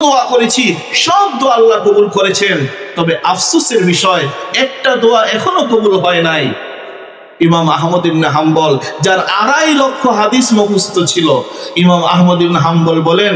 দোয়া করেছি, সব দোয়া আল্লাহ কবুল করেছেন। তবে আফসোসের বিষয়, একটা দোয়া এখনো কবুল হয় নাই। ইমাম আহমদ ইবনে হাম্বল, যার 2.5 লক্ষ হাদিস মুখস্থ ছিল, ইমাম আহমদ ইবনে হাম্বল বলেন,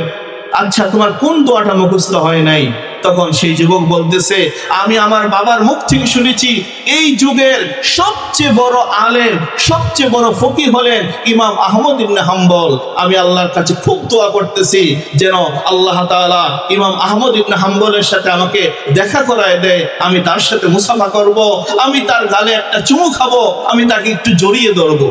আচ্ছা তোমার কোন দোয়াটা মুখস্থ হয় নাই? তখন সেই যুবক বলতেছে, আমি আমার বাবার মুখ থেকে শুনেছি এই যুগের সবচেয়ে বড় আলেম, সবচেয়ে বড় ফকিহ হলেন ইমাম আহমদ ইবনে হাম্বল। আমি আল্লাহর কাছে খুব দোয়া করতেছি যেন আল্লাহ তাআলা ইমাম আহমদ ইবনে হাম্বলের সাথে আমাকে দেখা করায় দেয়, আমি তার সাথে মুসাফা করব, আমি তার গালে একটা চুমু খাবো, আমি তাকে একটু জড়িয়ে ধরবো।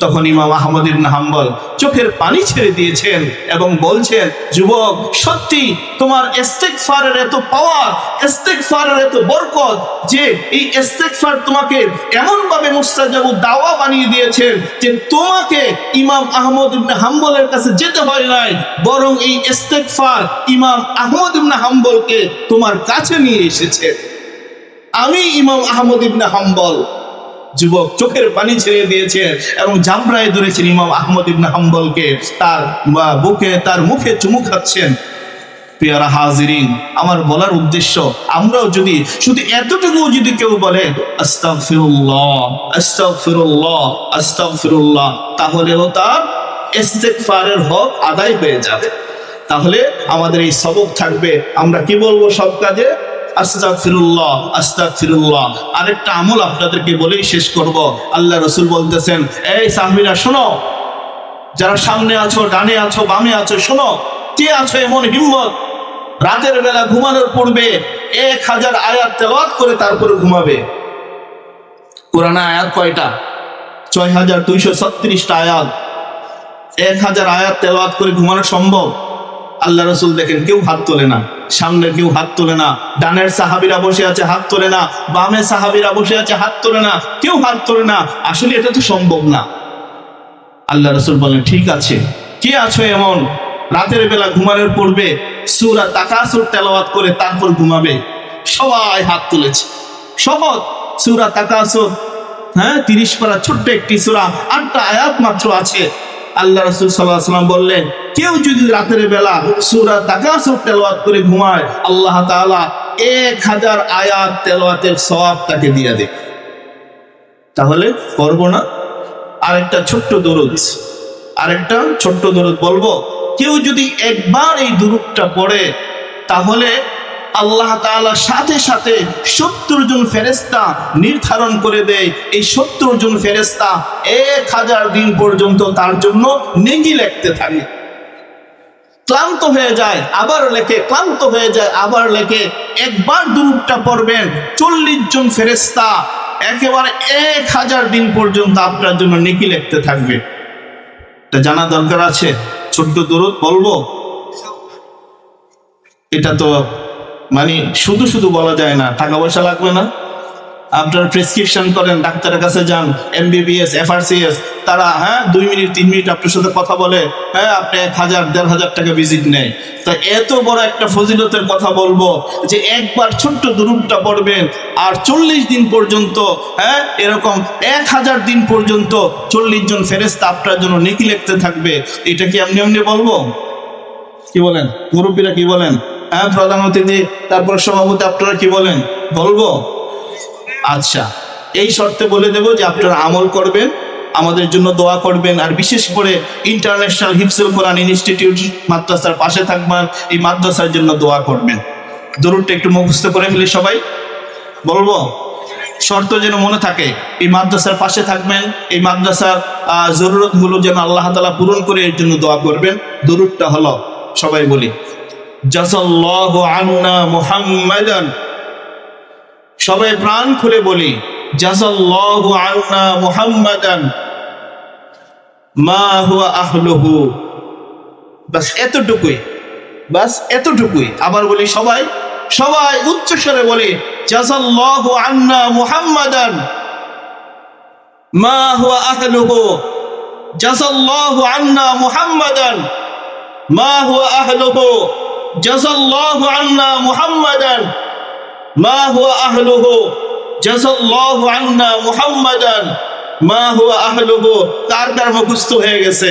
তখন ইমাম আহমদ ইবনে হাম্বল চোখের পানি ছেড়ে দিয়েছেন এবং বলছেন, যুবক, সত্যি তোমার ইস্তেগফারের এত পাওয়ার, ইস্তেগফারের এত বরকত যে এই ইস্তেগফার তোমাকে এমন ভাবে মুস্তাজাবুদ দাওয়া বানিয়ে দিয়েছেন যে তোমাকে ইমাম আহমদ ইবনে হাম্বলের কাছে যেতে হয় নাই, বরং এই ইস্তেগফার ইমাম আহমদ ইবনে হাম্বলকে তোমার কাছে নিয়ে এসেছে। আমি ইমাম আহমদ ইবনে হাম্বল। যুবক চোখের পানি ছেড়ে দিয়েছেন এবং জামরায় ধরেছেন ইমাম আহমদ ইবনে হাম্বলকে, তার বুকে, তার মুখে চুমু খাচ্ছেন। প্রিয়ারা হাজিরিন, আমার বলার উদ্দেশ্য, আমরাও যদি শুধু এতটুকু যদি কেউ বলে আস্তাগফিরুল্লাহ আস্তাগফিরুল্লাহ আস্তাগফিরুল্লাহ, তাহলেও তার ইস্তেগফারের হক আদায় হয়ে যাবে। তাহলে আমাদের এই সবক থাকবে, আমরা কি বলবো সব কাজে? আস্তাগফিরুল্লাহ আস্তাগফিরুল্লাহ। আরেকটা আমল আপনাদেরকে বলেই শেষ করব। আল্লাহ রাসূল বলতেছেন, এই সাহাবীরা শোনো, যারা সামনে আছো, ডানে আছো, বামে আছো, শোনো, কে আছো এমন হিম্মত রাতের বেলা ঘুমানোর পূর্বে 1000 আয়াত তেলাওয়াত করে তারপরে ঘুমাবে? কোরআনে আয়াত কয়টা? 6236টা আয়াত। 1000 আয়াত তেলাওয়াত করে ঘুমানো সম্ভব? আল্লাহ রাসূল দেখেন কেউ হাত তোলে না, সামনে কেউ হাত তোলে না, ডানের সাহাবীরা বসে আছে হাত তোলে না, বামে সাহাবীরা বসে আছে হাত তোলে না, কেউ হাত তোলে না। আসলে এটা তো সম্ভব না। আল্লাহ রাসূল বলেন, ঠিক আছে, কে আছো এমন রাতের বেলা ঘুমানোর পূর্বে সূরা তাকাসুর তেলাওয়াত করে তারপর ঘুমাবে? সবাই হাত তুলেছে। সহজ সূরা তাকাসুর, 30 পারা ছোট্ট একটি সূরা, 8টা আয়াত মাত্র আছে। আল্লাহ রাসূল সাল্লাল্লাহু আলাইহি ওয়াসাল্লাম বললেন, কেউ যদি রাতের বেলা সূরা তাকাসুর তেলাওয়াত করে ঘুমায়, আল্লাহ তাআলা 1000 আয়াত তেলাওয়াতের সওয়াব তাকে দিয়ে দেবে। তাহলে করব না? আরেকটা ছোট্ট দরুদ বলবো। কেউ যদি একবার এই দরুদটা পড়ে, তাহলে আল্লাহ তাআলা সাথে সাথে 70 জন ফেরেশতা নির্ধারণ করে দেয়। এই 70 জন ফেরেশতা 1000 দিন পর্যন্ত তার জন্য নেকি লিখতে থাকে। ক্লান্ত হয়ে যায় আবার লেখে, ক্লান্ত হয়ে যায় আবার লেখে। একবার দরুদটা পড়বেন, 40 জন ফেরেশতা একেবারে 1000 দিন পর্যন্ত আপনার জন্য নেকি লিখতে থাকবে। এটা জানা দরকার আছে। ছোট্ট দরুদ বলবো, এটা তো মানে শুধু শুধু বলা যায় না, টাকা পয়সা লাগবে না। আপনার প্রেসক্রিপশন করেন, ডাক্তারের কাছে যান, MBBS FRCS, তারা 2 মিনিট 3 মিনিট আপনার সাথে কথা বলে, আপনি 1000-1500 টাকা ভিজিট নেয়। তা এত বড় একটা ফজিলতের কথা বলবো যে একবার ছোট্ট দরুদটা পড়বেন আর 40 দিন পর্যন্ত, এরকম 1000 দিন পর্যন্ত 40 জন ফেরেশতা আপনার জন্য নেকি লিখতে থাকবে। এটা কি এমনি বলবো? কি বলেন মুরব্বীরা, কি বলেন? প্রধান অতিথি, তারপর সভাপতি, আপনারা কি বলেন? বলবো? আচ্ছা, এই শর্তে বলে দেব যে আপনারা আমল করবেন, আমাদের জন্য দোয়া করবেন, আর বিশেষ করে ইন্টারন্যাশনাল হিফজুল কোরআন ইনস্টিটিউট মাদ্রাসার পাশে থাকবেন, এই মাদ্রাসার জন্য দোয়া করবেন। দরুদটা একটু মুখস্থ করে ফেলি সবাই, বলবো? শর্ত যেন মনে থাকে, এই মাদ্রাসার পাশে থাকবেন, এই মাদ্রাসার জরুরতগুলো যেন আল্লাহ তাআলা পূরণ করে, এর জন্য দোয়া করবেন। দরুদটা হলো, সবাই বলি, জাযাল্লাহু আন্না মুহাম্মাদান। সবাই প্রাণ খুলে বলি, জাযাল্লাহু আন্না মুহাম্মাদান মা হুয়া আহলুহু। বাস এতটুকুই। আবার বলি, সবাই উচ্চ স্বরে বলি, জাযাল্লাহু আন্না মুহাম্মাদান মা হুয়া আহলুহু। জাযাল্লাহু আন্না মুহাম্মাদান মা হুয়া আহলুহু। জাযাল্লাহু আন্না মুহাম্মাদান মা হুয়া আহলুহু। জাযাল্লাহু আন্না মুহাম্মাদান মা হুয়া আহলুহু। কার মুখস্থ হয়ে গেছে?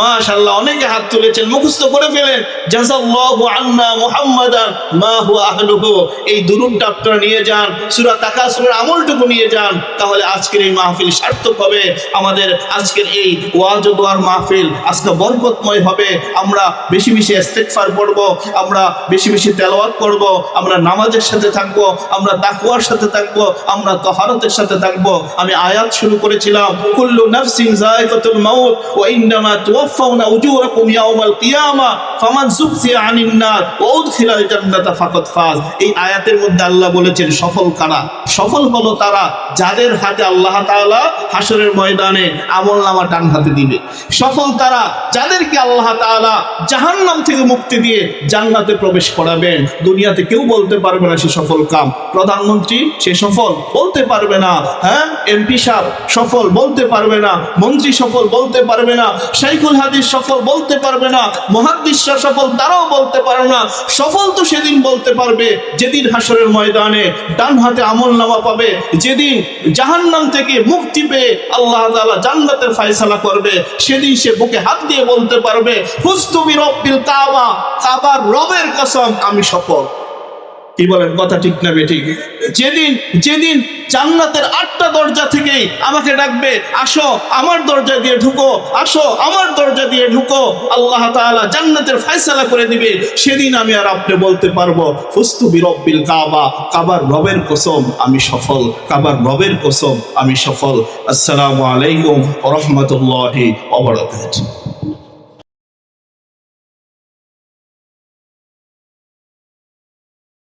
মাশাআল্লাহ, অনেকে হাত তুলেছেন, মুখস্থ করে ফেলেন। জাযাল্লাহু আন্না মুহাম্মাদান মা হুয়া আহলুহু। এই দুরূদটা আপনারা নিয়ে যান, সূরা তাকাসুরের আমলটুকু নিয়ে যান, তাহলে আজকের এই মাহফিল সার্থক হবে। আমাদের আজকের এই ওয়াজ ও দোয়ার মাহফিল আজকে বরকতময় হবে। আমরা বেশি বেশি ইস্তিগফার পড়ব, আমরা বেশি বেশি তেলাওয়াত করব, আমরা নামাজের সাথে থাকব, আমরা তাকওয়ার সাথে থাকব, আমরা তাহারাতের সাথে থাকব। আমি আয়াত শুরু করেছিলাম, কুল্লু নাফসিন যায়িকাতুল মাউত ওয়া ইন্নামা তুওয়াফাউনা উজুরাকুম ইয়াওমাল কিয়ামা ফামান যুকজিয়া আনিন নার ওয়া উদখিলাল জান্নাতা ফাকাদ ফাজ। এই আয়াতের মধ্যে আল্লাহ বলেছেন সফল কারা? সফল হলো তারা যাদের হাতে আল্লাহ তাআলা হাসরের ময়দানে আমলনামা ডান হাতে দিবে। সফল তারা যাদেরকে আল্লাহ তাআলা জাহান্নাম থেকে মুক্তি দিয়ে জান্নাতে প্রবেশ করাবেন। দুনিয়াতে কেউ বলতে পারবে না সে সফল কাম। প্রধানমন্ত্রী সে সফল বলতে পারবে না, হ্যাঁ, এমপি সাহেব সফল বলতে পারবে না, মন্ত্রী সফল বলতে পারবে না, শাইখুল হাদিস সফল বলতে পারবে না, মুহাদ্দিসরা সফল তারাও বলতে পারবে না। সফল তো সেদিন বলতে পারবে যেদিন হাসরের ময়দানে ডান হাতে আমলনামা পাবে, যেদিন জাহান্নাম থেকে মুক্তি পেয়ে আল্লাহ তাআলা জান্নাতের ফয়সালা করবে, সেদিন সে বুকে হাত দিয়ে বলতে পারবে ফুস্তু বিরব্বিল কাবা, কাবার রবের কসম আমি সফল। কি বলেন, কথা ঠিক না বেঠিক? যেদিন যেদিন জান্নাতের 8টা দরজা থেকেই আমাকে ডাকবে, আসো আমার দরজা দিয়ে ঢুকো, আসো আমার দরজা দিয়ে ঢুকো, আল্লাহ তাআলা জান্নাতের ফয়সালা করে দিবে, সেদিন আমি আর আপনি বলতে পারবো ফুস্তু বিরব্বিল কাবা, কাবার রবের কসম আমি সফল, কাবার রবের কসম আমি সফল। আসসালামু আলাইকুম ওয়া রাহমাতুল্লাহি ওয়া বারাকাতুহু।